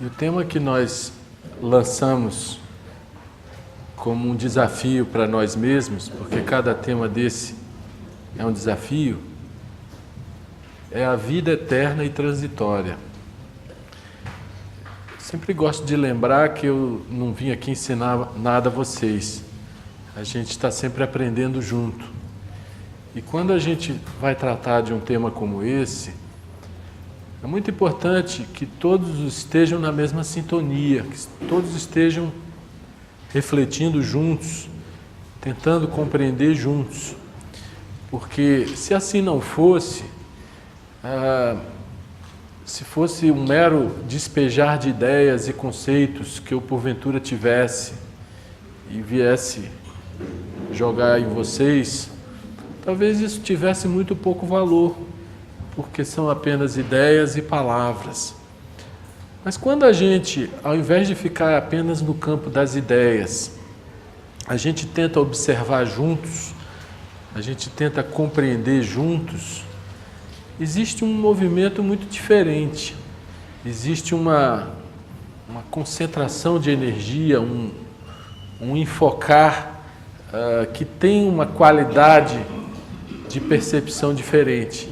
E o tema que nós lançamos como um desafio para nós mesmos, porque cada tema desse é um desafio, é a vida eterna e transitória. Sempre gosto de lembrar que eu não vim aqui ensinar nada a vocês. A gente está sempre aprendendo junto. E quando a gente vai tratar de um tema como esse, é muito importante que todos estejam na mesma sintonia, que todos estejam refletindo juntos, tentando compreender juntos. Porque se assim não fosse, se fosse um mero despejar de ideias e conceitos que eu porventura tivesse e viesse jogar em vocês, talvez isso tivesse muito pouco valor, porque são apenas ideias e palavras. Mas quando a gente, ao invés de ficar apenas no campo das ideias, a gente tenta observar juntos, a gente tenta compreender juntos, existe um movimento muito diferente. Existe uma concentração de energia, um enfocar que tem uma qualidade de percepção diferente.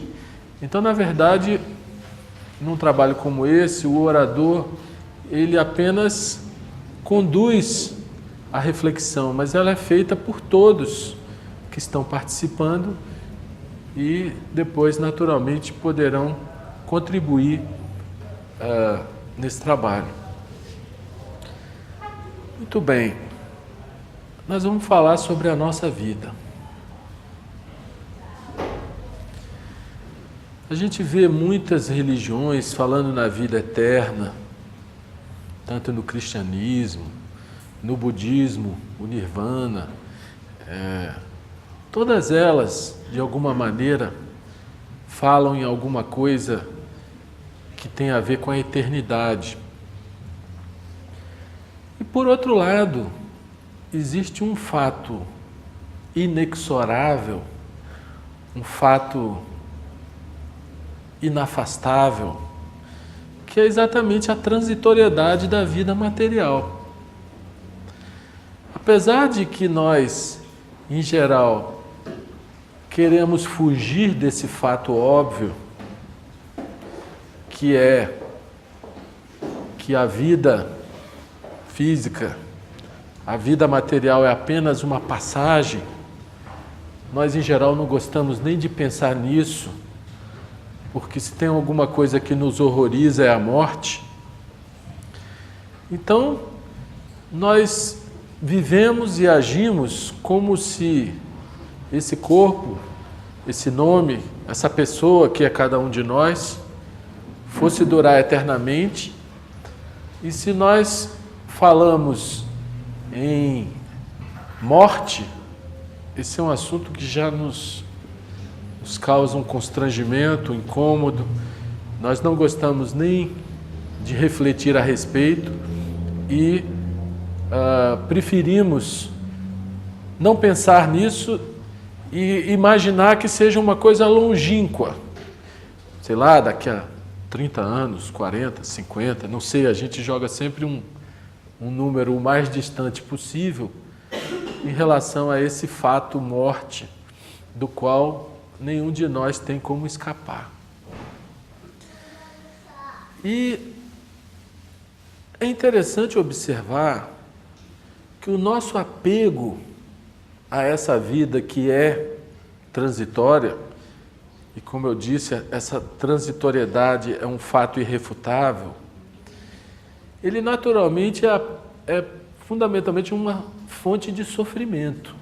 Então, na verdade, num trabalho como esse, o orador, ele apenas conduz a reflexão, mas ela é feita por todos que estão participando e depois, naturalmente, poderão contribuir nesse trabalho. Muito bem, nós vamos falar sobre a nossa vida. A gente vê muitas religiões falando na vida eterna, tanto no cristianismo, no budismo, o nirvana, todas elas, de alguma maneira, falam em alguma coisa que tem a ver com a eternidade. E por outro lado, existe um fato inexorável, um fato inafastável, que é exatamente a transitoriedade da vida material. Apesar de que nós, em geral, queremos fugir desse fato óbvio, que é que a vida física, a vida material é apenas uma passagem, nós, em geral, não gostamos nem de pensar nisso, porque se tem alguma coisa que nos horroriza é a morte. Então, nós vivemos e agimos como se esse corpo, esse nome, essa pessoa que é cada um de nós, fosse durar eternamente. E se nós falamos em morte, esse é um assunto que já nos causa um constrangimento, um incômodo. Nós não gostamos nem de refletir a respeito e preferimos não pensar nisso e imaginar que seja uma coisa longínqua. Sei lá, daqui a 30 anos, 40, 50, não sei, a gente joga sempre um número o mais distante possível em relação a esse fato morte, do qual nenhum de nós tem como escapar. E é interessante observar que o nosso apego a essa vida que é transitória, e como eu disse, essa transitoriedade é um fato irrefutável, ele naturalmente é fundamentalmente uma fonte de sofrimento.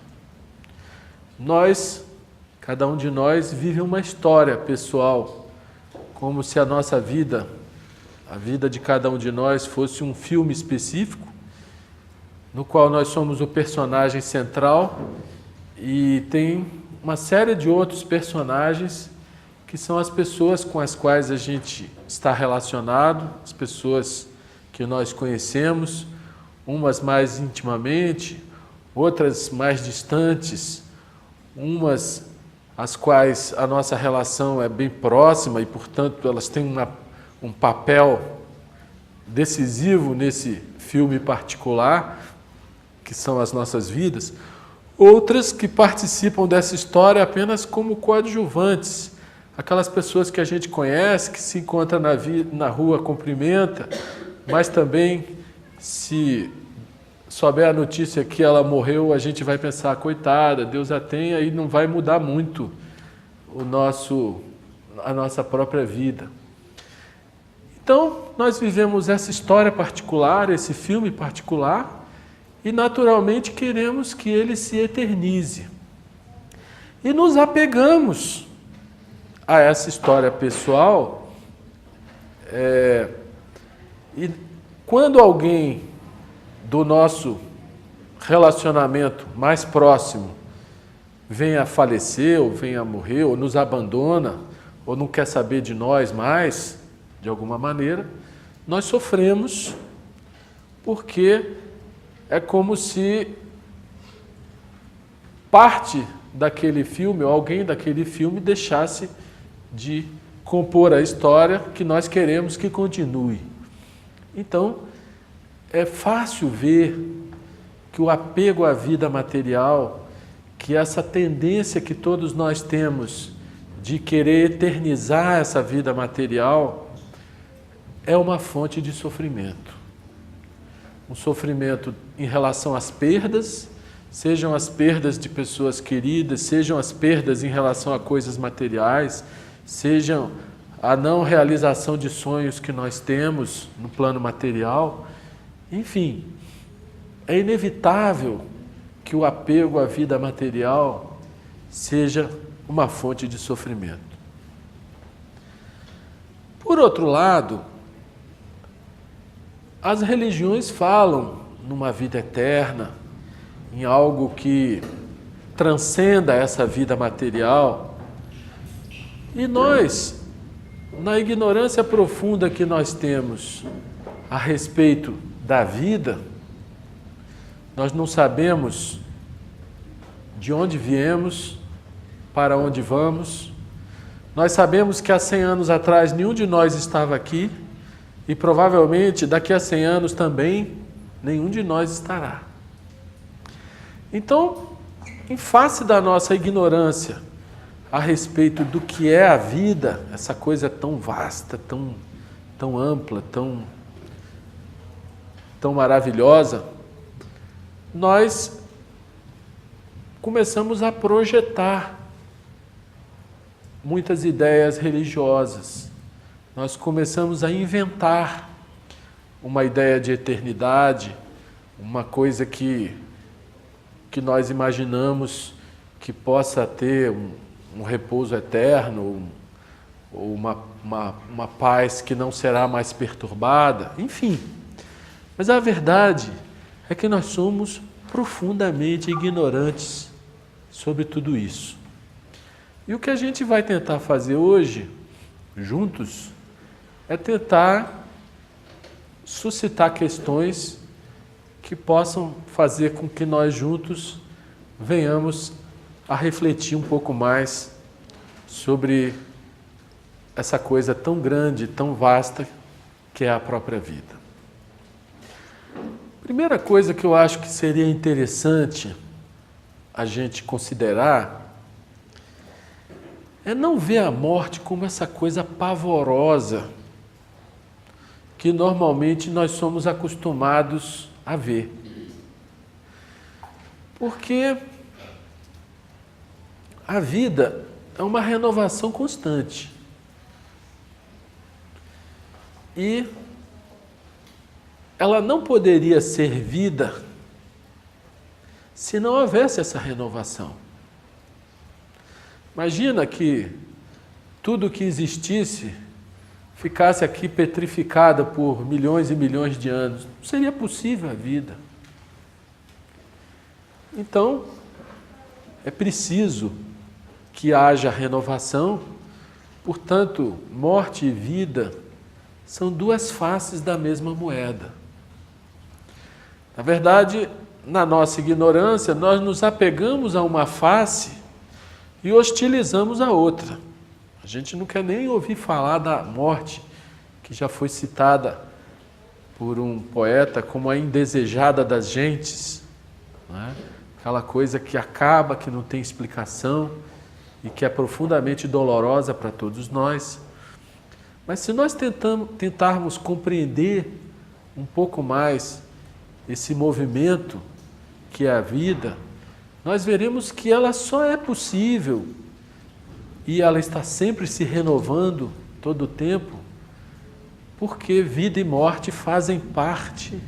Cada um de nós vive uma história pessoal, como se a nossa vida, a vida de cada um de nós, fosse um filme específico, no qual nós somos o personagem central e tem uma série de outros personagens que são as pessoas com as quais a gente está relacionado, as pessoas que nós conhecemos, umas mais intimamente, outras mais distantes, umas as quais a nossa relação é bem próxima e, portanto, elas têm um papel decisivo nesse filme particular, que são as nossas vidas, outras que participam dessa história apenas como coadjuvantes, aquelas pessoas que a gente conhece, que se encontra na rua, cumprimenta, mas também, se souber a notícia que ela morreu, a gente vai pensar, coitada, Deus a tenha, e não vai mudar muito a nossa própria vida. Então, nós vivemos essa história particular, esse filme particular, e naturalmente queremos que ele se eternize. E nos apegamos a essa história pessoal, e quando alguém do nosso relacionamento mais próximo venha a falecer, ou venha a morrer, ou nos abandona, ou não quer saber de nós mais, de alguma maneira, nós sofremos, porque é como se parte daquele filme, ou alguém daquele filme, deixasse de compor a história que nós queremos que continue. Então, é fácil ver que o apego à vida material, que essa tendência que todos nós temos de querer eternizar essa vida material, é uma fonte de sofrimento. Um sofrimento em relação às perdas, sejam as perdas de pessoas queridas, sejam as perdas em relação a coisas materiais, sejam a não realização de sonhos que nós temos no plano material. Enfim, é inevitável que o apego à vida material seja uma fonte de sofrimento. Por outro lado, as religiões falam numa vida eterna, em algo que transcenda essa vida material, e nós, na ignorância profunda que nós temos a respeito da vida, nós não sabemos de onde viemos, para onde vamos. Nós sabemos que há 100 anos atrás nenhum de nós estava aqui, e provavelmente daqui a 100 anos também nenhum de nós estará. Então, em face da nossa ignorância a respeito do que é a vida, essa coisa tão vasta, tão ampla, tão maravilhosa, nós começamos a projetar muitas ideias religiosas. Nós começamos a inventar uma ideia de eternidade, uma coisa que nós imaginamos que possa ter um repouso eterno, ou uma paz que não será mais perturbada, enfim. Mas a verdade é que nós somos profundamente ignorantes sobre tudo isso. E o que a gente vai tentar fazer hoje, juntos, é tentar suscitar questões que possam fazer com que nós juntos venhamos a refletir um pouco mais sobre essa coisa tão grande, tão vasta, que é a própria vida. Primeira coisa que eu acho que seria interessante a gente considerar é não ver a morte como essa coisa pavorosa que normalmente nós somos acostumados a ver. Porque a vida é uma renovação constante. E ela não poderia ser vida se não houvesse essa renovação. Imagina que tudo que existisse ficasse aqui petrificada por milhões e milhões de anos. Não seria possível a vida. Então, é preciso que haja renovação. Portanto, morte e vida são duas faces da mesma moeda. Na verdade, na nossa ignorância, nós nos apegamos a uma face e hostilizamos a outra. A gente não quer nem ouvir falar da morte, que já foi citada por um poeta como a indesejada das gentes, né? Aquela coisa que acaba, que não tem explicação e que é profundamente dolorosa para todos nós. Mas se nós tentarmos compreender um pouco mais esse movimento que é a vida, nós veremos que ela só é possível e ela está sempre se renovando todo o tempo, porque vida e morte fazem parte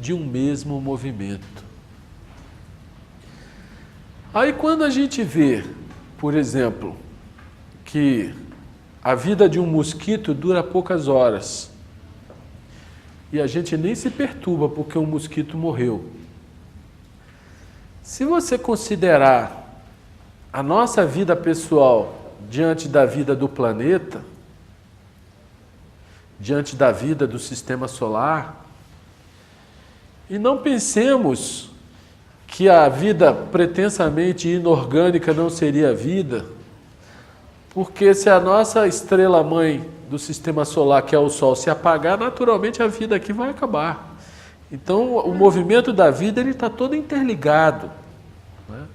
de um mesmo movimento. Aí quando a gente vê, por exemplo, que a vida de um mosquito dura poucas horas e a gente nem se perturba porque um mosquito morreu. Se você considerar a nossa vida pessoal diante da vida do planeta, diante da vida do sistema solar, e não pensemos que a vida pretensamente inorgânica não seria vida, porque se a nossa estrela-mãe do sistema solar, que é o Sol, se apagar, naturalmente a vida aqui vai acabar. Então, o movimento da vida está todo interligado, né?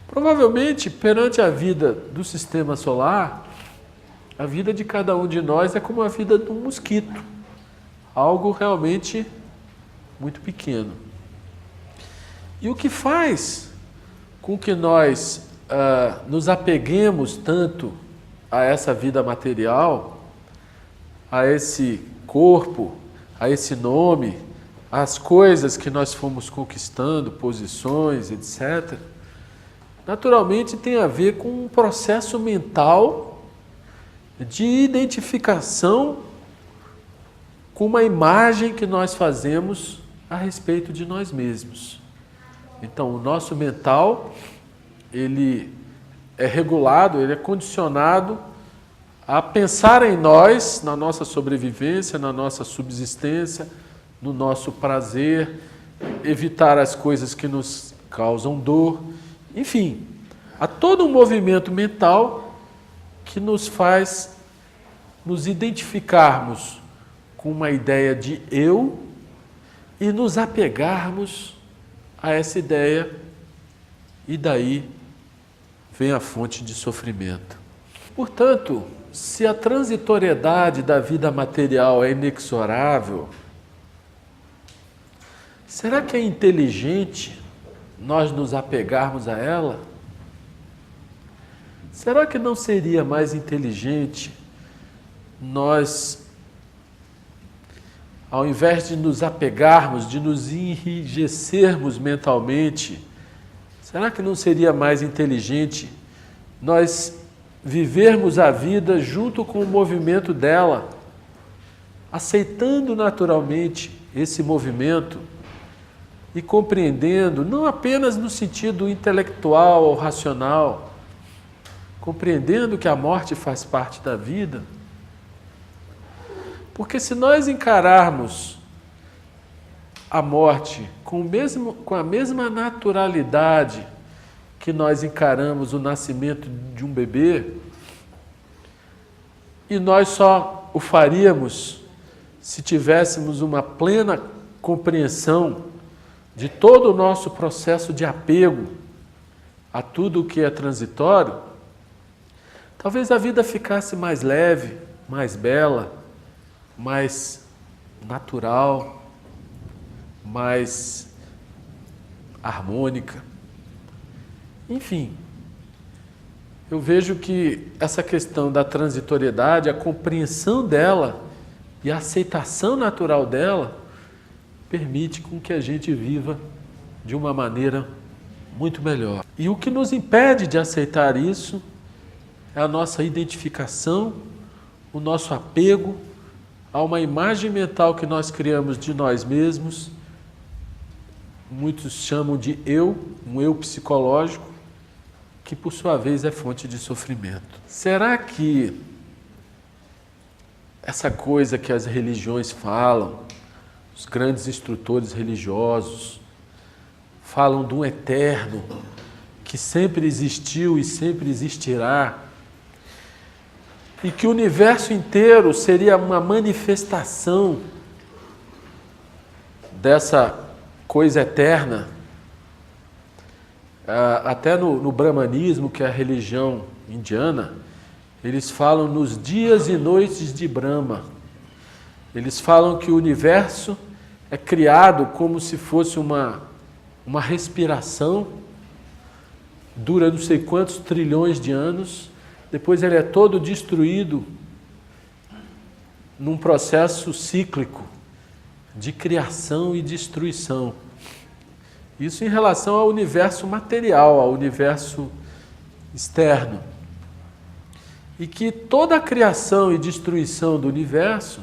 Provavelmente, perante a vida do sistema solar, a vida de cada um de nós é como a vida de um mosquito, algo realmente muito pequeno. E o que faz com que nós nos apeguemos tanto a essa vida material, a esse corpo, a esse nome, às coisas que nós fomos conquistando, posições, etc., naturalmente tem a ver com um processo mental de identificação com uma imagem que nós fazemos a respeito de nós mesmos. Então, o nosso mental, ele é regulado, ele é condicionado a pensar em nós, na nossa sobrevivência, na nossa subsistência, no nosso prazer, evitar as coisas que nos causam dor. Enfim, há todo um movimento mental que nos faz nos identificarmos com uma ideia de eu e nos apegarmos a essa ideia, e daí vem a fonte de sofrimento. Portanto, se a transitoriedade da vida material é inexorável, será que é inteligente nós nos apegarmos a ela? Será que não seria mais inteligente nós, ao invés de nos apegarmos, de nos enrijecermos mentalmente, será que não seria mais inteligente nós vivermos a vida junto com o movimento dela, aceitando naturalmente esse movimento e compreendendo, não apenas no sentido intelectual ou racional, compreendendo que a morte faz parte da vida? Porque se nós encararmos a morte com a mesma naturalidade que nós encaramos o nascimento de um bebê, e nós só o faríamos se tivéssemos uma plena compreensão de todo o nosso processo de apego a tudo o que é transitório, talvez a vida ficasse mais leve, mais bela, mais natural, mais harmônica. Enfim, eu vejo que essa questão da transitoriedade, a compreensão dela e a aceitação natural dela, permite com que a gente viva de uma maneira muito melhor. E o que nos impede de aceitar isso é a nossa identificação, o nosso apego a uma imagem mental que nós criamos de nós mesmos, muitos chamam de eu, um eu psicológico, que por sua vez é fonte de sofrimento. Será que essa coisa que as religiões falam, os grandes instrutores religiosos, falam de um eterno que sempre existiu e sempre existirá, e que o universo inteiro seria uma manifestação dessa coisa eterna, até no Brahmanismo, que é a religião indiana, eles falam nos dias e noites de Brahma. Eles falam que o universo é criado como se fosse uma respiração, dura não sei quantos trilhões de anos, depois ele é todo destruído num processo cíclico de criação e destruição. Isso em relação ao universo material, ao universo externo. E que toda a criação e destruição do universo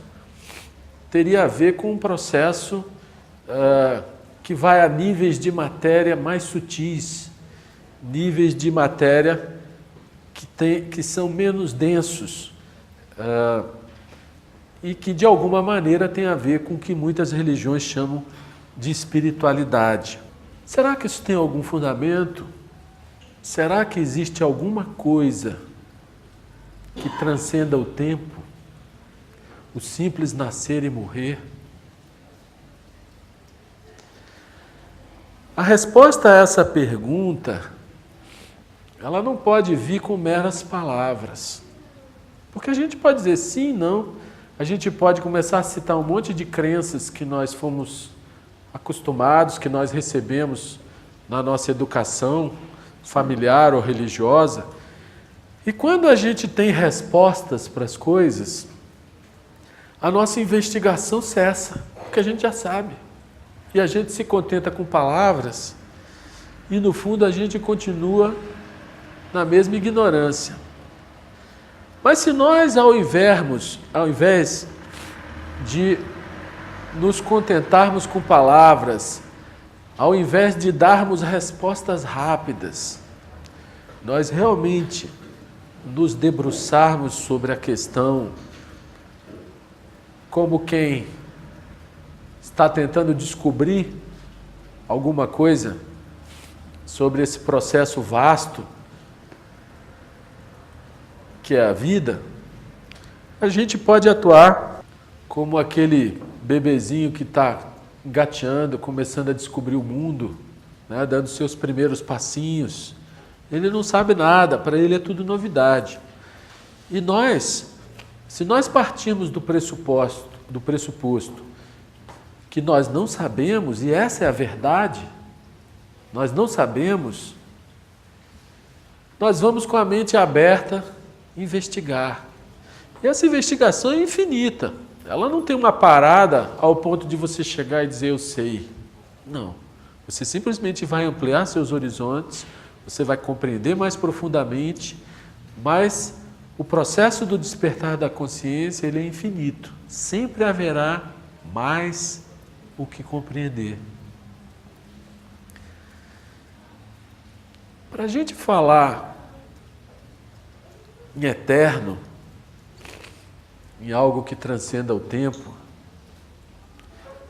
teria a ver com um processo que vai a níveis de matéria mais sutis, níveis de matéria que são menos densos, e que de alguma maneira tem a ver com o que muitas religiões chamam de espiritualidade. Será que isso tem algum fundamento? Será que existe alguma coisa que transcenda o tempo, o simples nascer e morrer? A resposta a essa pergunta, ela não pode vir com meras palavras. Porque a gente pode dizer sim, não. A gente pode começar a citar um monte de crenças que nós fomos acostumados, que nós recebemos na nossa educação familiar ou religiosa. E quando a gente tem respostas para as coisas, a nossa investigação cessa, porque a gente já sabe. E a gente se contenta com palavras e, no fundo, a gente continua na mesma ignorância. Mas se nós, ao invés de nos contentarmos com palavras, ao invés de darmos respostas rápidas, nós realmente nos debruçarmos sobre a questão como quem está tentando descobrir alguma coisa sobre esse processo vasto que é a vida, a gente pode atuar como aquele bebezinho que está engateando, começando a descobrir o mundo, né, dando seus primeiros passinhos. Ele não sabe nada, para ele é tudo novidade. E nós, se nós partirmos do pressuposto que nós não sabemos, e essa é a verdade, nós não sabemos, nós vamos com a mente aberta investigar. E essa investigação é infinita. Ela não tem uma parada ao ponto de você chegar e dizer eu sei. Não. Você simplesmente vai ampliar seus horizontes, você vai compreender mais profundamente, mas o processo do despertar da consciência, ele é infinito. Sempre haverá mais o que compreender. Para a gente falar em eterno, em algo que transcenda o tempo,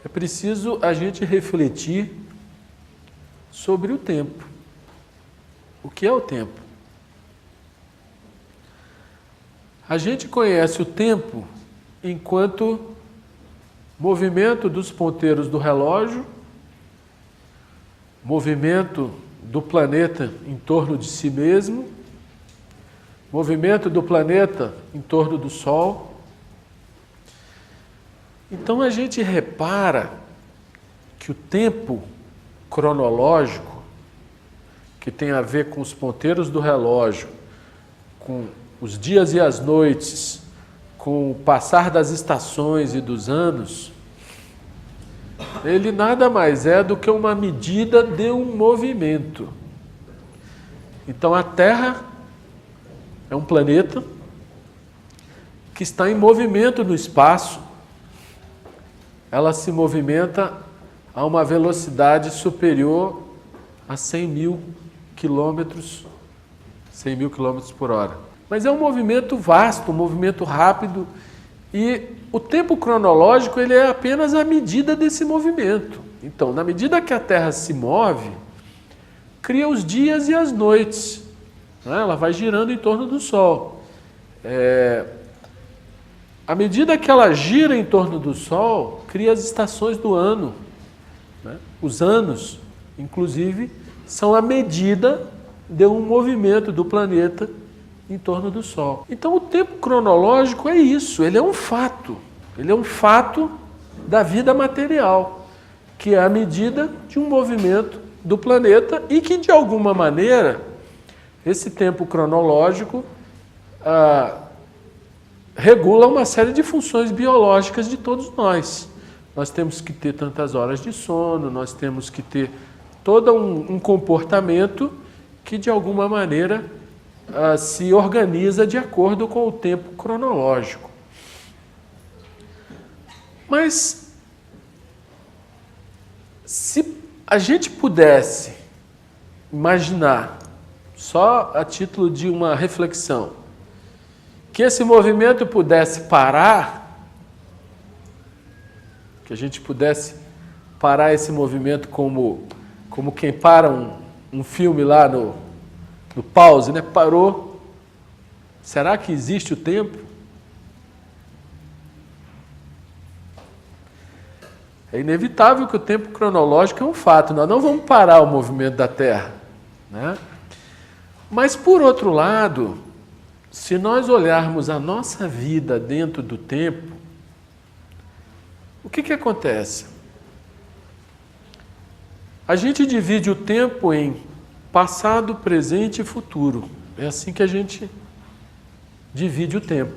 é preciso a gente refletir sobre o tempo. O que é o tempo? A gente conhece o tempo enquanto movimento dos ponteiros do relógio, movimento do planeta em torno de si mesmo, movimento do planeta em torno do Sol. Então a gente repara que o tempo cronológico, que tem a ver com os ponteiros do relógio, com os dias e as noites, com o passar das estações e dos anos, ele nada mais é do que uma medida de um movimento. Então a Terra é um planeta que está em movimento no espaço. Ela se movimenta a uma velocidade superior a 100 mil quilômetros por hora. Mas é um movimento vasto, um movimento rápido, e o tempo cronológico ele é apenas a medida desse movimento. Então, na medida que a Terra se move, cria os dias e as noites, né? Ela vai girando em torno do Sol. À medida que ela gira em torno do Sol, cria as estações do ano. né? Os anos, inclusive, são a medida de um movimento do planeta em torno do Sol. Então o tempo cronológico é isso, ele é um fato. Ele é um fato da vida material, que é a medida de um movimento do planeta e que, de alguma maneira, esse tempo cronológico regula uma série de funções biológicas de todos nós. Nós temos que ter tantas horas de sono, nós temos que ter todo um comportamento que, de alguma maneira, se organiza de acordo com o tempo cronológico. Mas, se a gente pudesse imaginar, só a título de uma reflexão, que esse movimento pudesse parar, que a gente pudesse parar esse movimento como quem para um filme lá no pause, né? Parou. Será que existe o tempo? É inevitável que o tempo cronológico é um fato. Nós não vamos parar o movimento da Terra, né? Mas, por outro lado, se nós olharmos a nossa vida dentro do tempo, o que acontece? A gente divide o tempo em passado, presente e futuro. É assim que a gente divide o tempo.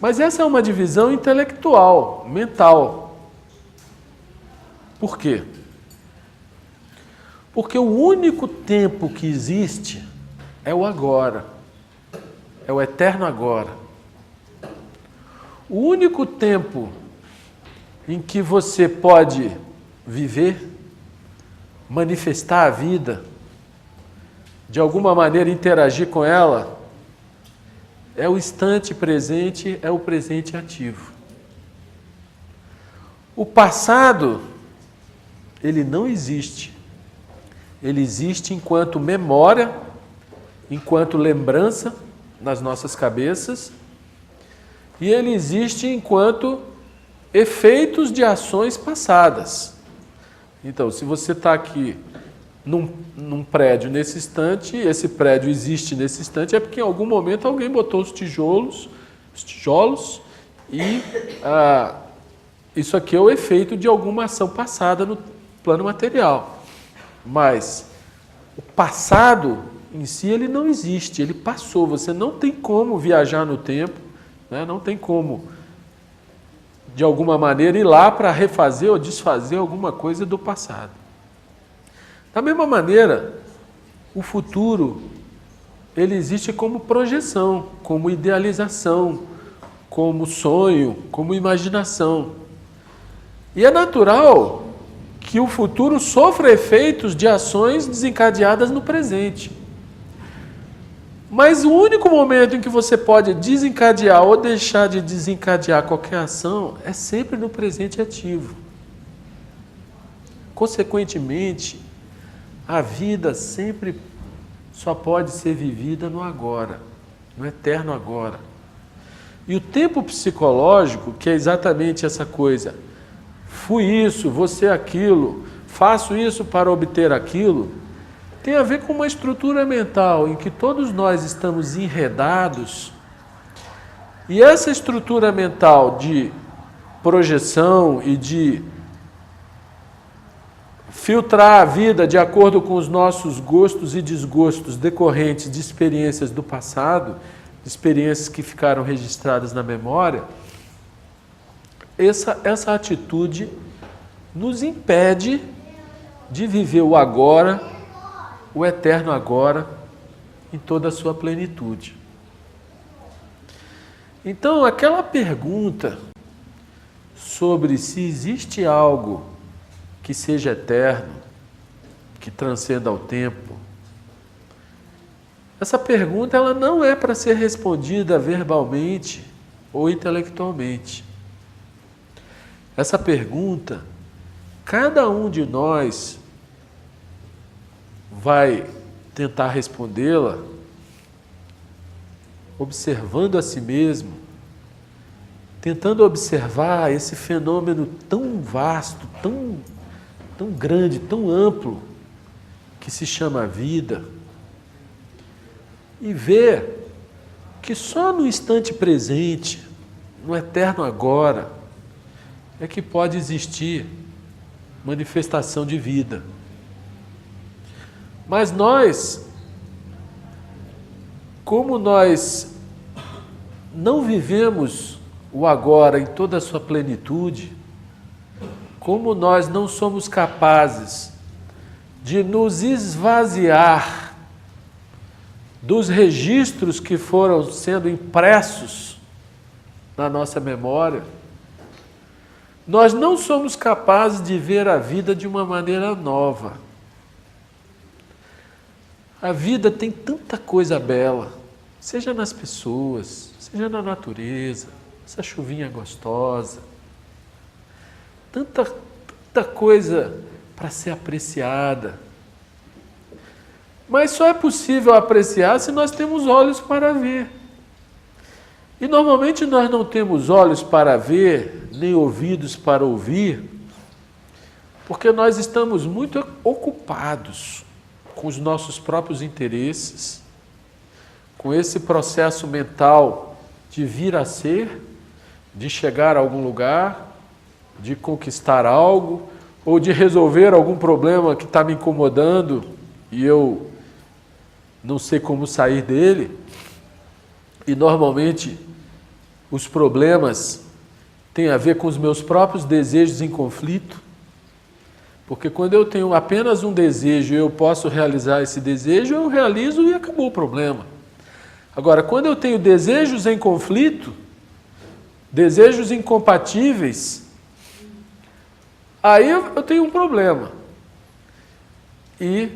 Mas essa é uma divisão intelectual, mental. Por quê? Porque o único tempo que existe é o agora. É o eterno agora. O único tempo em que você pode viver, manifestar a vida, de alguma maneira interagir com ela, é o instante presente, é o presente ativo. O passado, ele não existe. Ele existe enquanto memória, enquanto lembrança nas nossas cabeças, e ele existe enquanto efeitos de ações passadas. Então, se você está aqui num prédio nesse instante, esse prédio existe nesse instante, é porque em algum momento alguém botou os tijolos e isso aqui é o efeito de alguma ação passada no plano material. Mas o passado em si ele não existe, ele passou. Você não tem como viajar no tempo, né? Não tem como, de alguma maneira, ir lá para refazer ou desfazer alguma coisa do passado. Da mesma maneira, o futuro, ele existe como projeção, como idealização, como sonho, como imaginação. E é natural que o futuro sofra efeitos de ações desencadeadas no presente. Mas o único momento em que você pode desencadear ou deixar de desencadear qualquer ação é sempre no presente ativo. Consequentemente, a vida sempre só pode ser vivida no agora, no eterno agora. E o tempo psicológico, que é exatamente essa coisa, fui isso, você aquilo, faço isso para obter aquilo, tem a ver com uma estrutura mental em que todos nós estamos enredados, e essa estrutura mental de projeção e de filtrar a vida de acordo com os nossos gostos e desgostos decorrentes de experiências do passado, de experiências que ficaram registradas na memória, essa atitude nos impede de viver o agora, o eterno agora, em toda a sua plenitude. Então, aquela pergunta sobre se existe algo que seja eterno, que transcenda ao tempo, essa pergunta ela não é para ser respondida verbalmente ou intelectualmente. Essa pergunta, cada um de nós vai tentar respondê-la observando a si mesmo tentando observar esse fenômeno tão vasto, tão grande, tão amplo, que se chama vida, e ver que só no instante presente, no eterno agora, é que pode existir manifestação de vida. Mas nós, como nós não vivemos o agora em toda a sua plenitude, como nós não somos capazes de nos esvaziar dos registros que foram sendo impressos na nossa memória, nós não somos capazes de ver a vida de uma maneira nova. A vida tem tanta coisa bela, seja nas pessoas, seja na natureza, essa chuvinha gostosa, tanta coisa para ser apreciada. Mas só é possível apreciar se nós temos olhos para ver. E normalmente nós não temos olhos para ver, nem ouvidos para ouvir, porque nós estamos muito ocupados com os nossos próprios interesses, com esse processo mental de vir a ser, de chegar a algum lugar, de conquistar algo, ou de resolver algum problema que está me incomodando e eu não sei como sair dele. E normalmente os problemas têm a ver com os meus próprios desejos em conflito, porque quando eu tenho apenas um desejo e eu posso realizar esse desejo, eu realizo e acabou o problema. Agora, quando eu tenho desejos em conflito, desejos incompatíveis, aí eu tenho um problema. E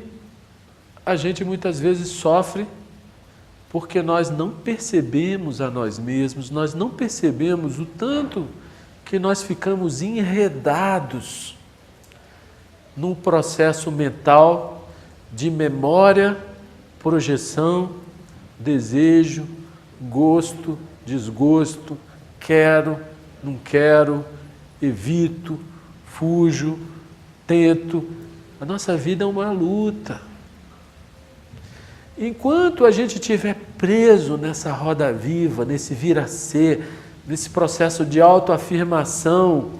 a gente muitas vezes sofre porque nós não percebemos a nós mesmos, nós não percebemos o tanto que nós ficamos enredados num processo mental de memória, projeção, desejo, gosto, desgosto, quero, não quero, evito, fujo, tento. A nossa vida é uma luta. Enquanto a gente estiver preso nessa roda viva, nesse vir a ser, nesse processo de autoafirmação,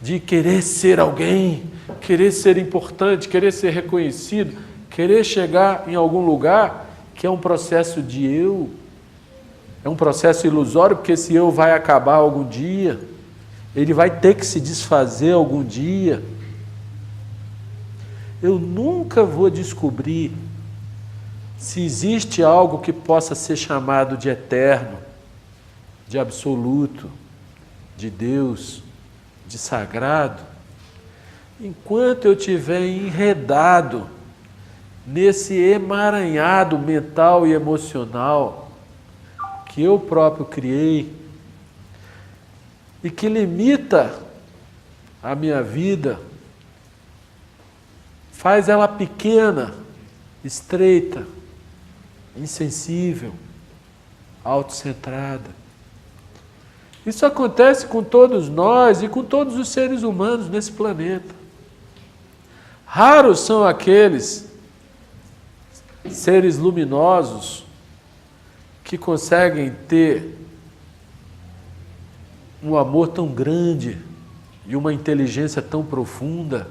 de querer ser alguém, querer ser importante, querer ser reconhecido, querer chegar em algum lugar, que é um processo de eu, é um processo ilusório, porque esse eu vai acabar algum dia, ele vai ter que se desfazer algum dia. Eu nunca vou descobrir se existe algo que possa ser chamado de eterno, de absoluto, de Deus, de sagrado, enquanto eu estiver enredado nesse emaranhado mental e emocional que eu próprio criei e que limita a minha vida, faz ela pequena, estreita, insensível, autocentrada. Isso acontece com todos nós e com todos os seres humanos nesse planeta. Raros são aqueles seres luminosos que conseguem ter um amor tão grande e uma inteligência tão profunda,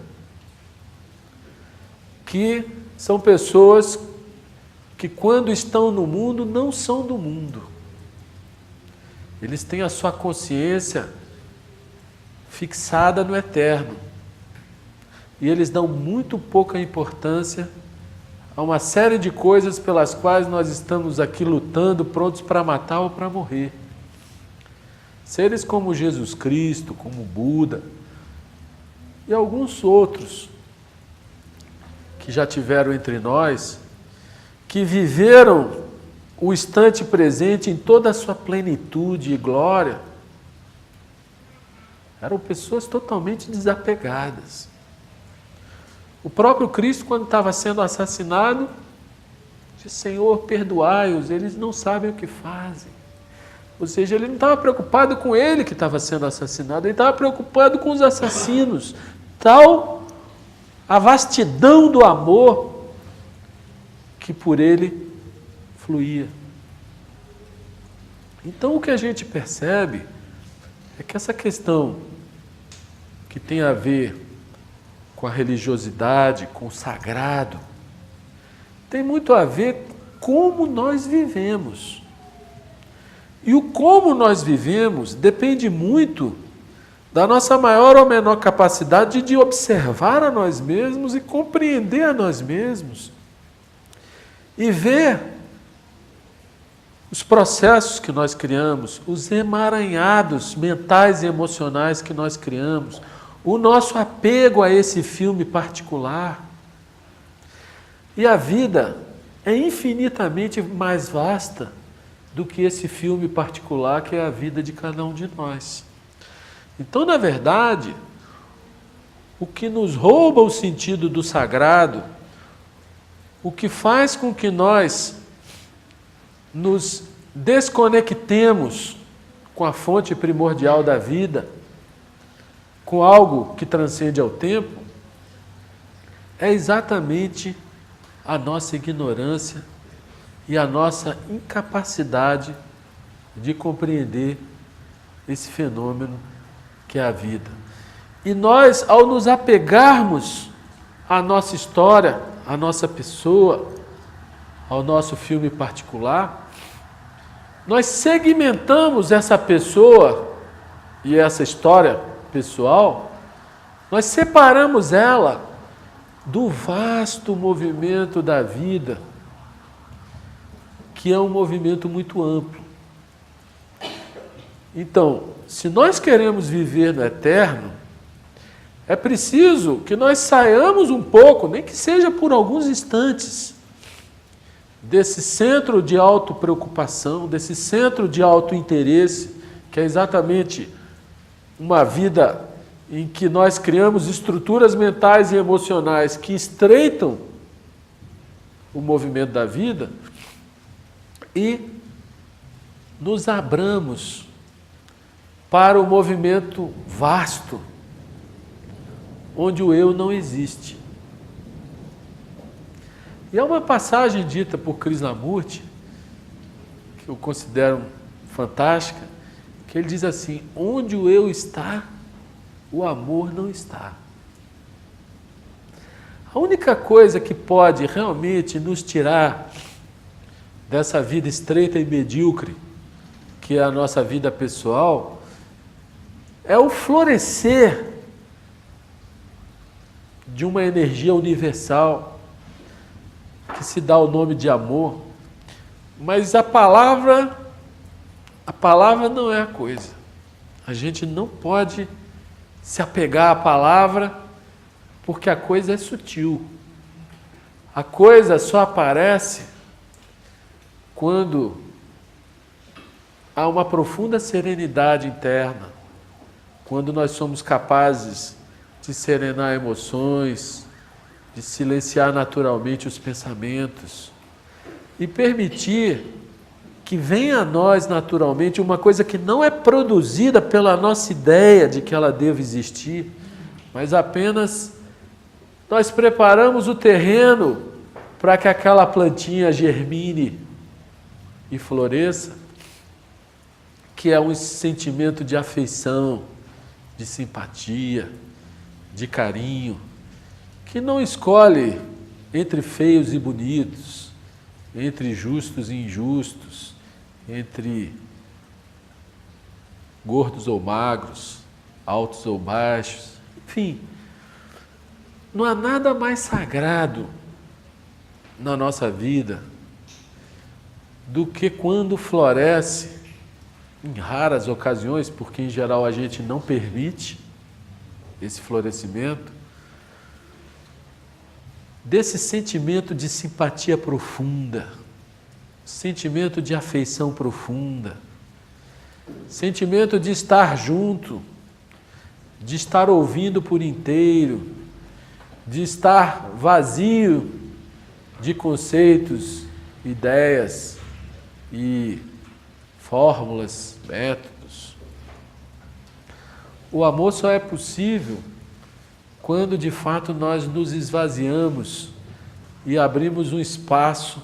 que são pessoas que, quando estão no mundo, não são do mundo. Eles têm a sua consciência fixada no eterno. E eles dão muito pouca importância a uma série de coisas pelas quais nós estamos aqui lutando, prontos para matar ou para morrer. Seres como Jesus Cristo, como Buda e alguns outros que já tiveram entre nós, que viveram o instante presente em toda a sua plenitude e glória, eram pessoas totalmente desapegadas. O próprio Cristo, quando estava sendo assassinado, disse: Senhor, perdoai-os, eles não sabem o que fazem. Ou seja, ele não estava preocupado com ele que estava sendo assassinado, ele estava preocupado com os assassinos. Tal a vastidão do amor que por ele fluía. Então o que a gente percebe é que essa questão que tem a ver com a religiosidade, com o sagrado, tem muito a ver com como nós vivemos. E o como nós vivemos depende muito da nossa maior ou menor capacidade de observar a nós mesmos e compreender a nós mesmos. E ver os processos que nós criamos, os emaranhados mentais e emocionais que nós criamos, o nosso apego a esse filme particular. E a vida é infinitamente mais vasta do que esse filme particular que é a vida de cada um de nós. Então, na verdade, o que nos rouba o sentido do sagrado, o que faz com que nós nos desconectemos com a fonte primordial da vida, com algo que transcende ao tempo, é exatamente a nossa ignorância e a nossa incapacidade de compreender esse fenômeno que é a vida. E nós, ao nos apegarmos à nossa história, à nossa pessoa, ao nosso filme particular, nós segmentamos essa pessoa e essa história pessoal, nós separamos ela do vasto movimento da vida, que é um movimento muito amplo. Então, se nós queremos viver no eterno, é preciso que nós saiamos um pouco, nem que seja por alguns instantes, desse centro de autopreocupação, desse centro de autointeresse, que é exatamente uma vida em que nós criamos estruturas mentais e emocionais que estreitam o movimento da vida, e nos abramos para o movimento vasto, onde o eu não existe. E há uma passagem dita por Krishnamurti, que eu considero fantástica, que ele diz assim: onde o eu está, o amor não está. A única coisa que pode realmente nos tirar dessa vida estreita e medíocre, que é a nossa vida pessoal, é o florescer de uma energia universal que se dá o nome de amor, mas a palavra não é a coisa. A gente não pode se apegar à palavra, porque a coisa é sutil. A coisa só aparece quando há uma profunda serenidade interna, quando nós somos capazes de serenar emoções, de silenciar naturalmente os pensamentos e permitir que venha a nós naturalmente uma coisa que não é produzida pela nossa ideia de que ela deva existir, mas apenas nós preparamos o terreno para que aquela plantinha germine e floresça, que é um sentimento de afeição, de simpatia, de carinho, que não escolhe entre feios e bonitos, entre justos e injustos, entre gordos ou magros, altos ou baixos, enfim. Não há nada mais sagrado na nossa vida do que quando floresce, em raras ocasiões, porque em geral a gente não permite esse florescimento, desse sentimento de simpatia profunda, sentimento de afeição profunda, sentimento de estar junto, de estar ouvindo por inteiro, de estar vazio de conceitos, ideias e fórmulas, métodos. O amor só é possível quando de fato nós nos esvaziamos e abrimos um espaço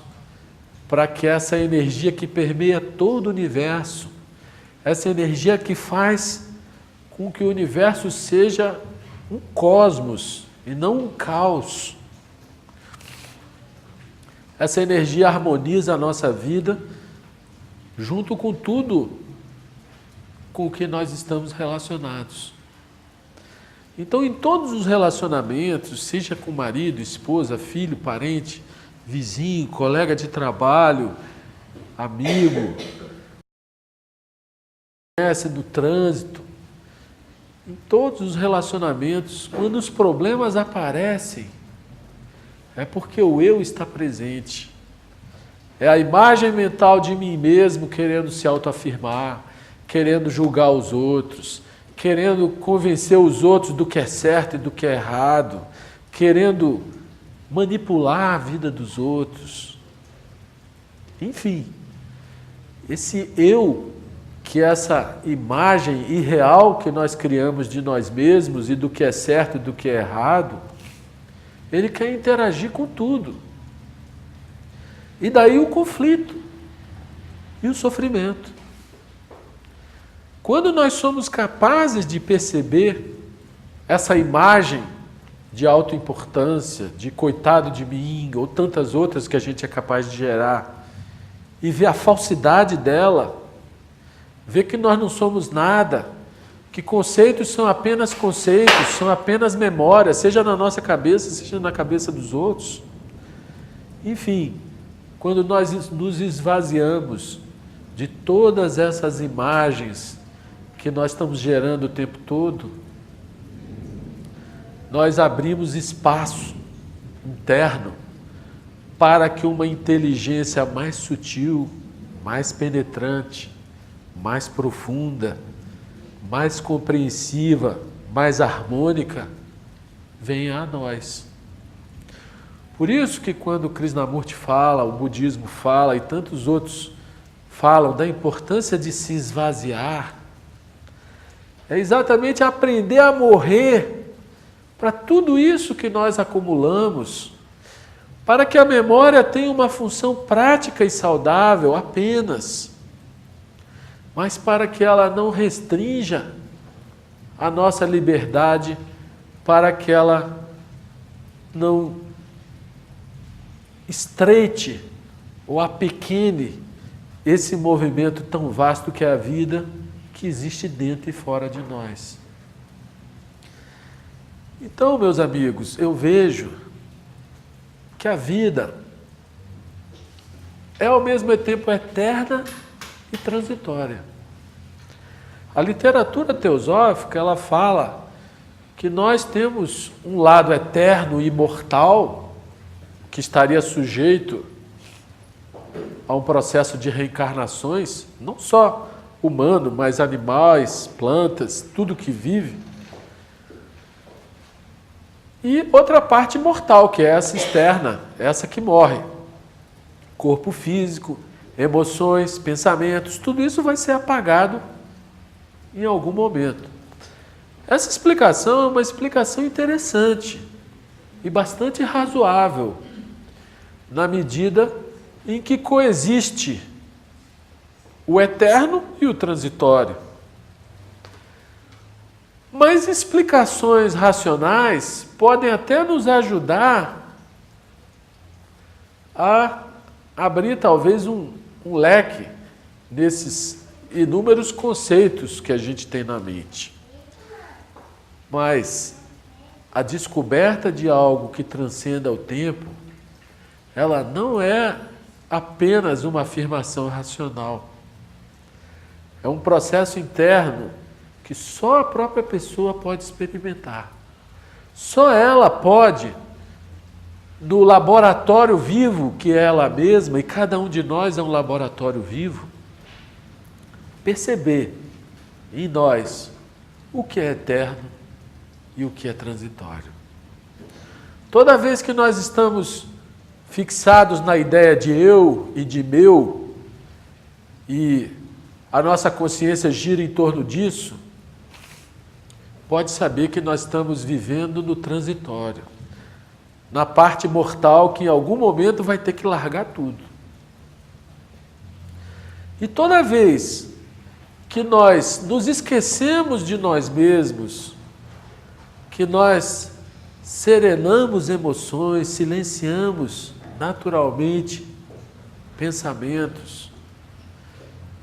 para que essa energia que permeia todo o universo, essa energia que faz com que o universo seja um cosmos e não um caos. Essa energia harmoniza a nossa vida junto com tudo com o que nós estamos relacionados. Então, em todos os relacionamentos, seja com marido, esposa, filho, parente, vizinho, colega de trabalho, amigo, no trânsito, em todos os relacionamentos, quando os problemas aparecem, é porque o eu está presente. É a imagem mental de mim mesmo querendo se autoafirmar, querendo julgar os outros, querendo convencer os outros do que é certo e do que é errado, querendo manipular a vida dos outros. Enfim, esse eu, que é essa imagem irreal que nós criamos de nós mesmos e do que é certo e do que é errado, ele quer interagir com tudo. E daí o conflito e o sofrimento. Quando nós somos capazes de perceber essa imagem de autoimportância, de coitado de mim, ou tantas outras que a gente é capaz de gerar, e ver a falsidade dela, ver que nós não somos nada, que conceitos são apenas memórias, seja na nossa cabeça, seja na cabeça dos outros. Enfim, quando nós nos esvaziamos de todas essas imagens que nós estamos gerando o tempo todo, nós abrimos espaço interno para que uma inteligência mais sutil, mais penetrante, mais profunda, mais compreensiva, mais harmônica, venha a nós. Por isso que quando Krishnamurti fala, o budismo fala e tantos outros falam da importância de se esvaziar, é exatamente aprender a morrer para tudo isso que nós acumulamos, para que a memória tenha uma função prática e saudável apenas, mas para que ela não restrinja a nossa liberdade, para que ela não estreite ou apequene esse movimento tão vasto que é a vida, que existe dentro e fora de nós. Então, meus amigos, eu vejo que a vida é ao mesmo tempo eterna e transitória. A literatura teosófica, ela fala que nós temos um lado eterno e imortal, que estaria sujeito a um processo de reencarnações, não só humano, mas animais, plantas, tudo que vive. E outra parte mortal, que é essa externa, essa que morre. Corpo físico, emoções, pensamentos, tudo isso vai ser apagado em algum momento. Essa explicação é uma explicação interessante e bastante razoável, na medida em que coexiste o eterno e o transitório. Mas explicações racionais podem até nos ajudar a abrir talvez um leque desses inúmeros conceitos que a gente tem na mente. Mas a descoberta de algo que transcenda o tempo, ela não é apenas uma afirmação racional. É um processo interno que só a própria pessoa pode experimentar. Só ela pode, no laboratório vivo que é ela mesma, e cada um de nós é um laboratório vivo, perceber em nós o que é eterno e o que é transitório. Toda vez que nós estamos fixados na ideia de eu e de meu, e a nossa consciência gira em torno disso, pode saber que nós estamos vivendo no transitório, na parte mortal que em algum momento vai ter que largar tudo. E toda vez que nós nos esquecemos de nós mesmos, que nós serenamos emoções, silenciamos naturalmente pensamentos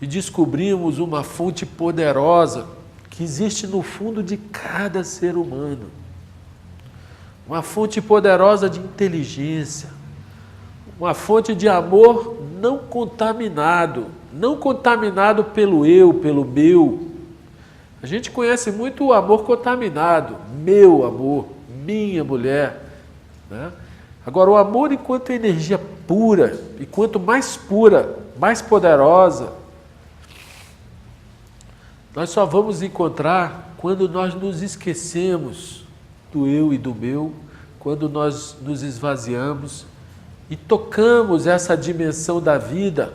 e descobrimos uma fonte poderosa que existe no fundo de cada ser humano, uma fonte poderosa de inteligência, uma fonte de amor não contaminado pelo eu, pelo meu. A gente conhece muito o amor contaminado, meu amor, minha mulher, né? Agora, o amor enquanto energia pura, e quanto mais pura, mais poderosa, nós só vamos encontrar quando nós nos esquecemos do eu e do meu, quando nós nos esvaziamos e tocamos essa dimensão da vida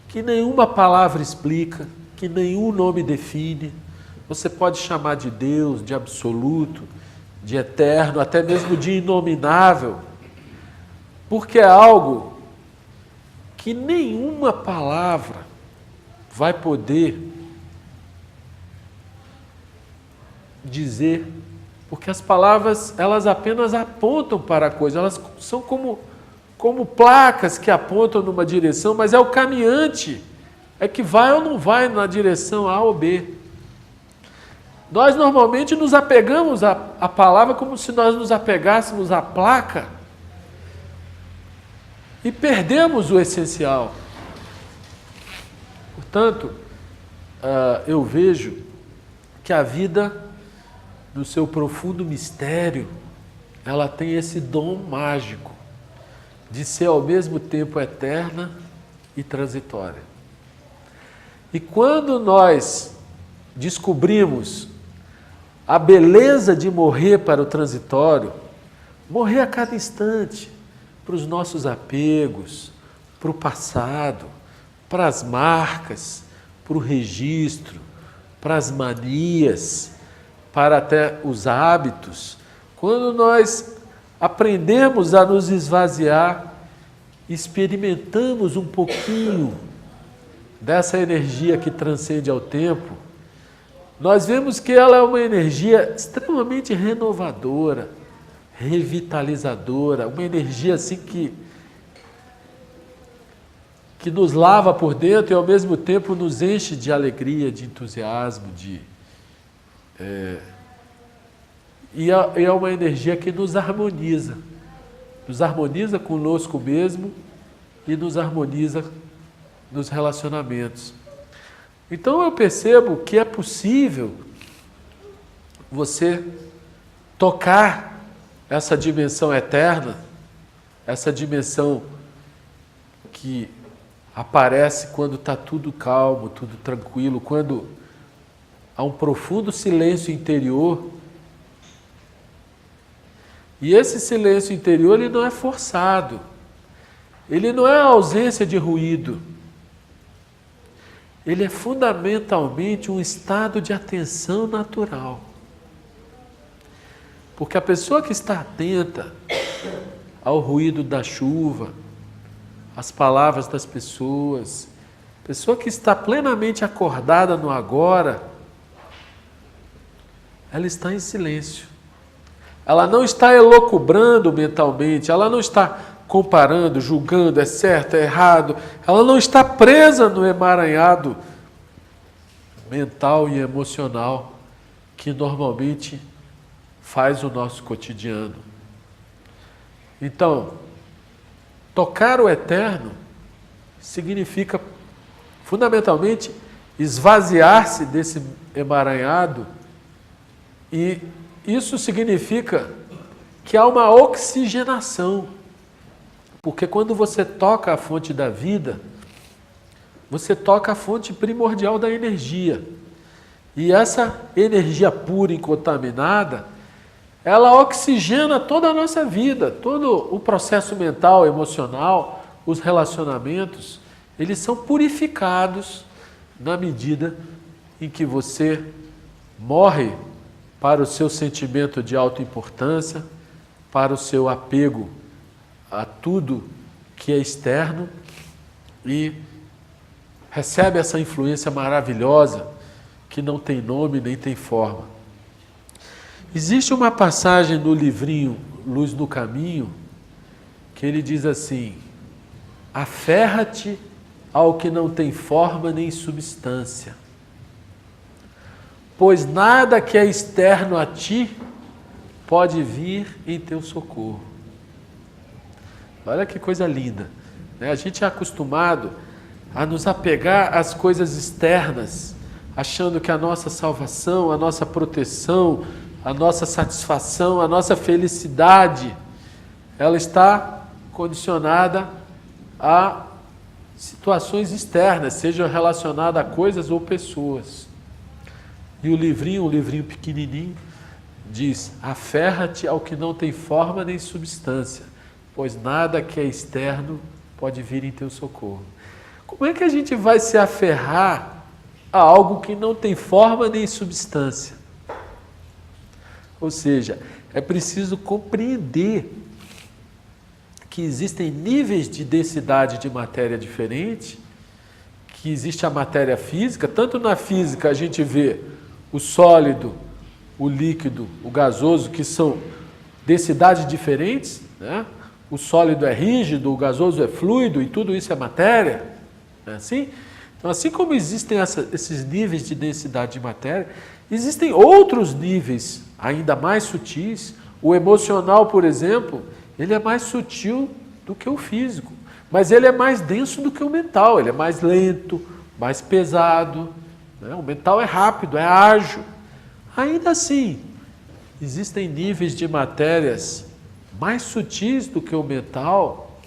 que nenhuma palavra explica, que nenhum nome define. Você pode chamar de Deus, de absoluto, de eterno, até mesmo de inominável, porque é algo que nenhuma palavra vai poder dizer, porque as palavras, elas apenas apontam para a coisa, elas são como placas que apontam numa direção, mas é o caminhante, é que vai ou não vai na direção A ou B. Nós normalmente nos apegamos à palavra como se nós nos apegássemos à placa e perdemos o essencial. Portanto, eu vejo que a vida, no seu profundo mistério, ela tem esse dom mágico de ser ao mesmo tempo eterna e transitória. E quando nós descobrimos a beleza de morrer para o transitório, morrer a cada instante, para os nossos apegos, para o passado, para as marcas, para o registro, para as manias, para até os hábitos. Quando nós aprendemos a nos esvaziar, experimentamos um pouquinho dessa energia que transcende ao tempo, nós vemos que ela é uma energia extremamente renovadora, revitalizadora, uma energia assim que nos lava por dentro e ao mesmo tempo nos enche de alegria, de entusiasmo, e é uma energia que nos harmoniza conosco mesmo e nos harmoniza nos relacionamentos. Então eu percebo que é possível você tocar essa dimensão eterna, essa dimensão que aparece quando está tudo calmo, tudo tranquilo, quando há um profundo silêncio interior. E esse silêncio interior, ele não é forçado, ele não é a ausência de ruído. Ele é fundamentalmente um estado de atenção natural. Porque a pessoa que está atenta ao ruído da chuva, às palavras das pessoas, a pessoa que está plenamente acordada no agora, ela está em silêncio. Ela não está elucubrando mentalmente, ela não está comparando, julgando, é certo, é errado. Ela não está presa no emaranhado mental e emocional que normalmente faz o nosso cotidiano. Então, tocar o eterno significa, fundamentalmente, esvaziar-se desse emaranhado, e isso significa que há uma oxigenação. Porque quando você toca a fonte da vida, você toca a fonte primordial da energia. E essa energia pura, incontaminada, ela oxigena toda a nossa vida, todo o processo mental, emocional, os relacionamentos, eles são purificados na medida em que você morre para o seu sentimento de autoimportância, para o seu apego a tudo que é externo e recebe essa influência maravilhosa que não tem nome nem tem forma. Existe uma passagem no livrinho Luz no Caminho que ele diz assim: aferra-te ao que não tem forma nem substância, pois nada que é externo a ti pode vir em teu socorro. Olha que coisa linda, né? A gente é acostumado a nos apegar às coisas externas, achando que a nossa salvação, a nossa proteção, a nossa satisfação, a nossa felicidade, ela está condicionada a situações externas, sejam relacionadas a coisas ou pessoas. E o livrinho, um livrinho pequenininho, diz: aferra-te ao que não tem forma nem substância, pois nada que é externo pode vir em teu socorro. Como é que a gente vai se aferrar a algo que não tem forma nem substância? Ou seja, é preciso compreender que existem níveis de densidade de matéria diferente, que existe a matéria física. Tanto na física a gente vê o sólido, o líquido, o gasoso, que são densidades diferentes, né? O sólido é rígido, o gasoso é fluido e tudo isso é matéria. Não é assim? Então, assim como existem esses níveis de densidade de matéria, existem outros níveis ainda mais sutis. O emocional, por exemplo, ele é mais sutil do que o físico, mas ele é mais denso do que o mental, ele é mais lento, mais pesado, né? O mental é rápido, é ágil. Ainda assim, existem níveis de matérias mais sutis do que o mental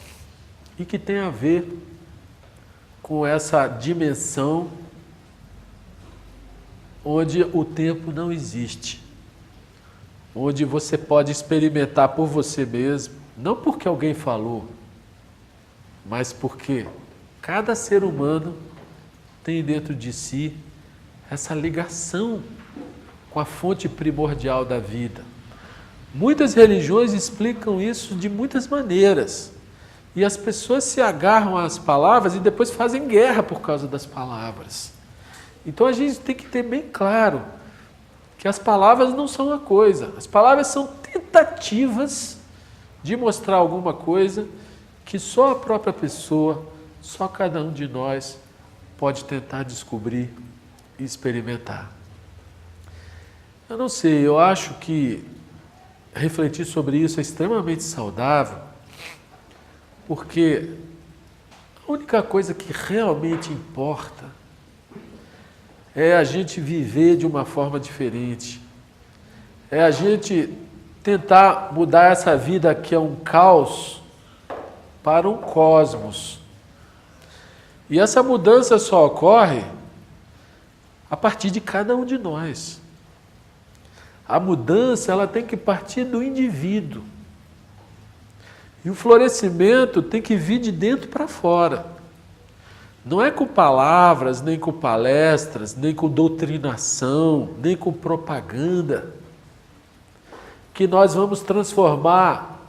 e que tem a ver com essa dimensão onde o tempo não existe, onde você pode experimentar por você mesmo, não porque alguém falou, mas porque cada ser humano tem dentro de si essa ligação com a fonte primordial da vida. Muitas religiões explicam isso de muitas maneiras. E as pessoas se agarram às palavras e depois fazem guerra por causa das palavras. Então a gente tem que ter bem claro que as palavras não são uma coisa. As palavras são tentativas de mostrar alguma coisa que só a própria pessoa, só cada um de nós pode tentar descobrir e experimentar. Eu não sei, eu acho que refletir sobre isso é extremamente saudável, porque a única coisa que realmente importa é a gente viver de uma forma diferente, é a gente tentar mudar essa vida que é um caos para um cosmos. E essa mudança só ocorre a partir de cada um de nós. A mudança, ela tem que partir do indivíduo. E o florescimento tem que vir de dentro para fora. Não é com palavras, nem com palestras, nem com doutrinação, nem com propaganda, que nós vamos transformar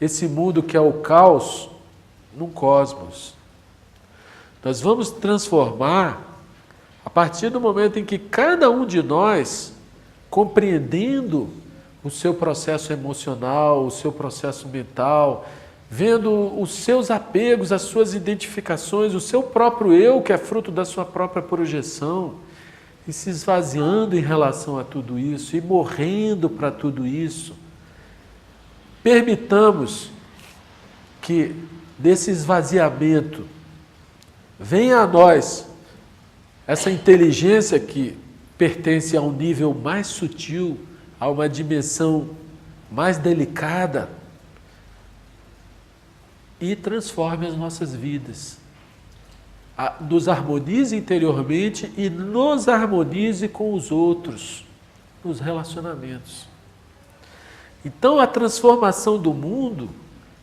esse mundo que é o caos num cosmos. Nós vamos transformar a partir do momento em que cada um de nós, compreendendo o seu processo emocional, o seu processo mental, vendo os seus apegos, as suas identificações, o seu próprio eu, que é fruto da sua própria projeção, e se esvaziando em relação a tudo isso, e morrendo para tudo isso, permitamos que desse esvaziamento venha a nós essa inteligência que pertence a um nível mais sutil, a uma dimensão mais delicada, e transforme as nossas vidas. Nos harmonize interiormente e nos harmonize com os outros, nos relacionamentos. Então a transformação do mundo,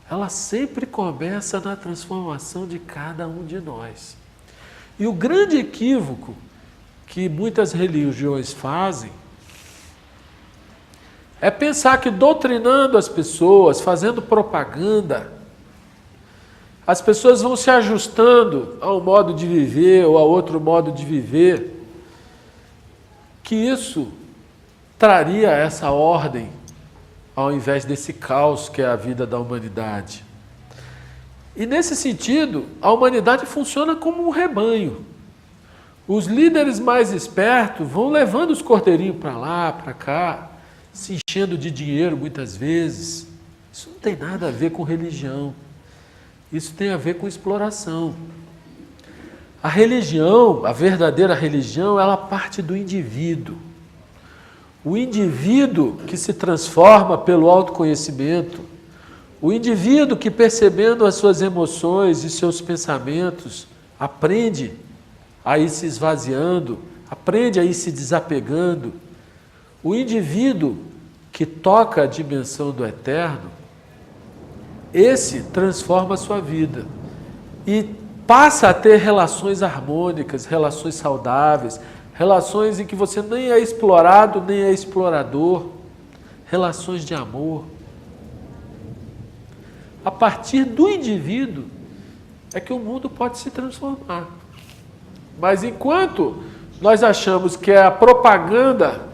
ela sempre começa na transformação de cada um de nós. E o grande equívoco que muitas religiões fazem é pensar que doutrinando as pessoas, fazendo propaganda, as pessoas vão se ajustando a um modo de viver ou a outro modo de viver, que isso traria essa ordem ao invés desse caos que é a vida da humanidade. E nesse sentido, a humanidade funciona como um rebanho. Os líderes mais espertos vão levando os cordeirinhos para lá, para cá, se enchendo de dinheiro muitas vezes. Isso não tem nada a ver com religião. Isso tem a ver com exploração. A religião, a verdadeira religião, ela parte do indivíduo. O indivíduo que se transforma pelo autoconhecimento, o indivíduo que, percebendo as suas emoções e seus pensamentos, aprende a ir se esvaziando, aprende a ir se desapegando. O indivíduo que toca a dimensão do eterno, esse transforma a sua vida e passa a ter relações harmônicas, relações saudáveis, relações em que você nem é explorado, nem é explorador, relações de amor. A partir do indivíduo é que o mundo pode se transformar. Mas enquanto nós achamos que é a propaganda,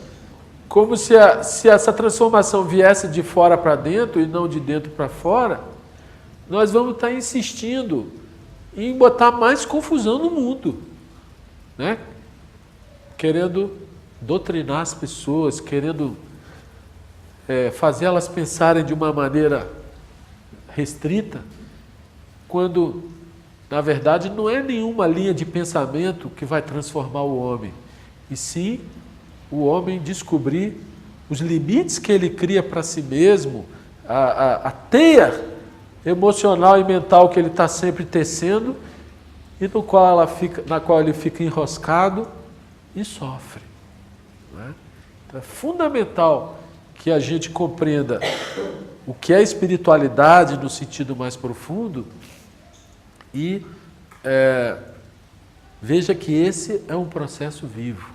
como se essa transformação viesse de fora para dentro e não de dentro para fora, nós vamos estar insistindo em botar mais confusão no mundo, né? Querendo doutrinar as pessoas, querendo fazer elas pensarem de uma maneira restrita, quando, na verdade, não é nenhuma linha de pensamento que vai transformar o homem, e sim o homem descobrir os limites que ele cria para si mesmo, a teia emocional e mental que ele está sempre tecendo, e na qual ele fica enroscado e sofre. Né? Então é fundamental que a gente compreenda o que é espiritualidade no sentido mais profundo e veja que esse é um processo vivo.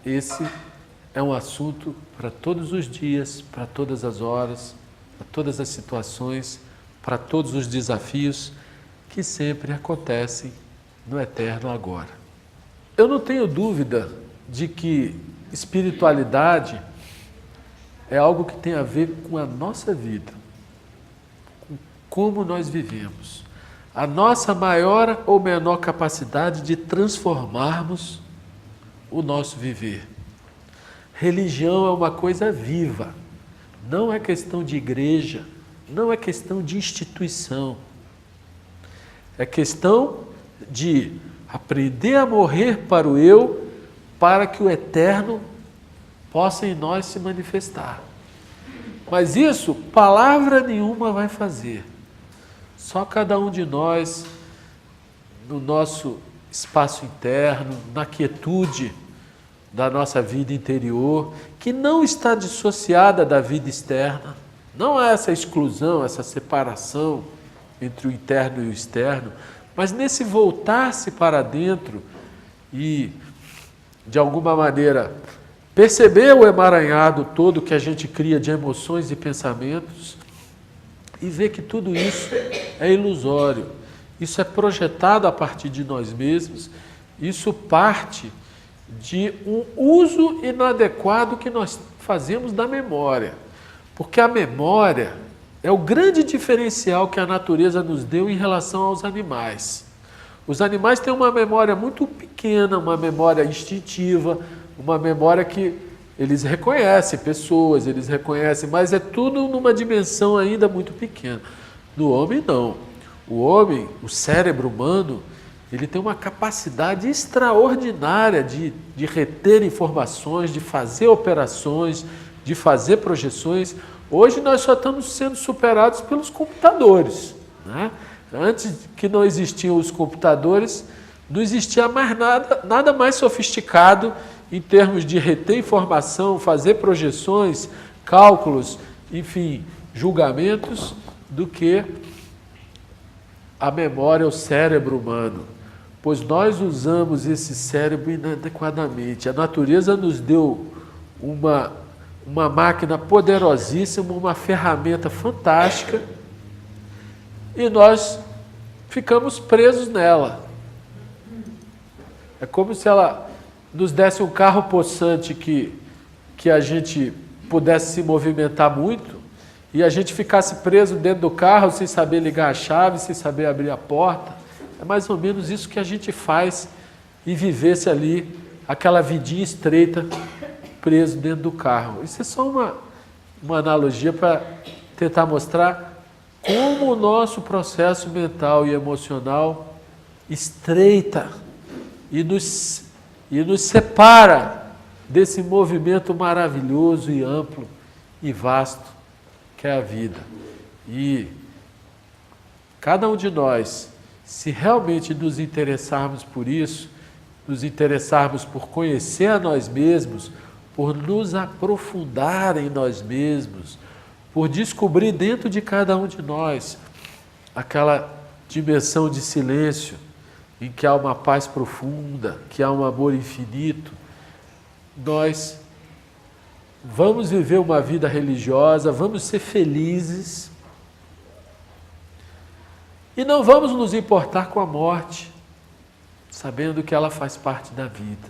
Esse é um assunto para todos os dias, para todas as horas, para todas as situações, para todos os desafios que sempre acontecem no eterno agora. Eu não tenho dúvida de que espiritualidade é algo que tem a ver com a nossa vida, com como nós vivemos, a nossa maior ou menor capacidade de transformarmos o nosso viver. Religião é uma coisa viva, não é questão de igreja, não é questão de instituição, é questão de aprender a morrer para o eu, para que o eterno possa em nós se manifestar. Mas isso, palavra nenhuma vai fazer. Só cada um de nós, no nosso espaço interno, na quietude da nossa vida interior, que não está dissociada da vida externa. Não há essa exclusão, essa separação entre o interno e o externo, mas nesse voltar-se para dentro e, de alguma maneira, perceber o emaranhado todo que a gente cria de emoções e pensamentos e ver que tudo isso é ilusório, isso é projetado a partir de nós mesmos, isso parte de um uso inadequado que nós fazemos da memória. Porque a memória é o grande diferencial que a natureza nos deu em relação aos animais. Os animais têm uma memória muito pequena, uma memória instintiva, uma memória que eles reconhecem pessoas, eles reconhecem, mas é tudo numa dimensão ainda muito pequena. No homem, não. O homem, o cérebro humano, ele tem uma capacidade extraordinária de reter informações, de fazer operações, de fazer projeções. Hoje nós só estamos sendo superados pelos computadores, né? Antes que não existiam os computadores, não existia mais nada mais sofisticado em termos de reter informação, fazer projeções, cálculos, enfim, julgamentos, do que a memória, o cérebro humano. pois nós usamos esse cérebro inadequadamente. A natureza nos deu uma máquina poderosíssima, uma ferramenta fantástica, e nós ficamos presos nela. É como se ela nos desse um carro possante que a gente pudesse se movimentar muito, e a gente ficasse preso dentro do carro sem saber ligar a chave, sem saber abrir a porta. É mais ou menos isso que a gente faz e vivesse ali aquela vidinha estreita preso dentro do carro. Isso é só uma analogia para tentar mostrar como o nosso processo mental e emocional estreita e nos separa desse movimento maravilhoso e amplo e vasto que é a vida. E cada um de nós, se realmente nos interessarmos por isso, nos interessarmos por conhecer a nós mesmos, por nos aprofundar em nós mesmos, por descobrir dentro de cada um de nós aquela dimensão de silêncio em que há uma paz profunda, que há um amor infinito, nós vamos viver uma vida religiosa, vamos ser felizes e não vamos nos importar com a morte, sabendo que ela faz parte da vida.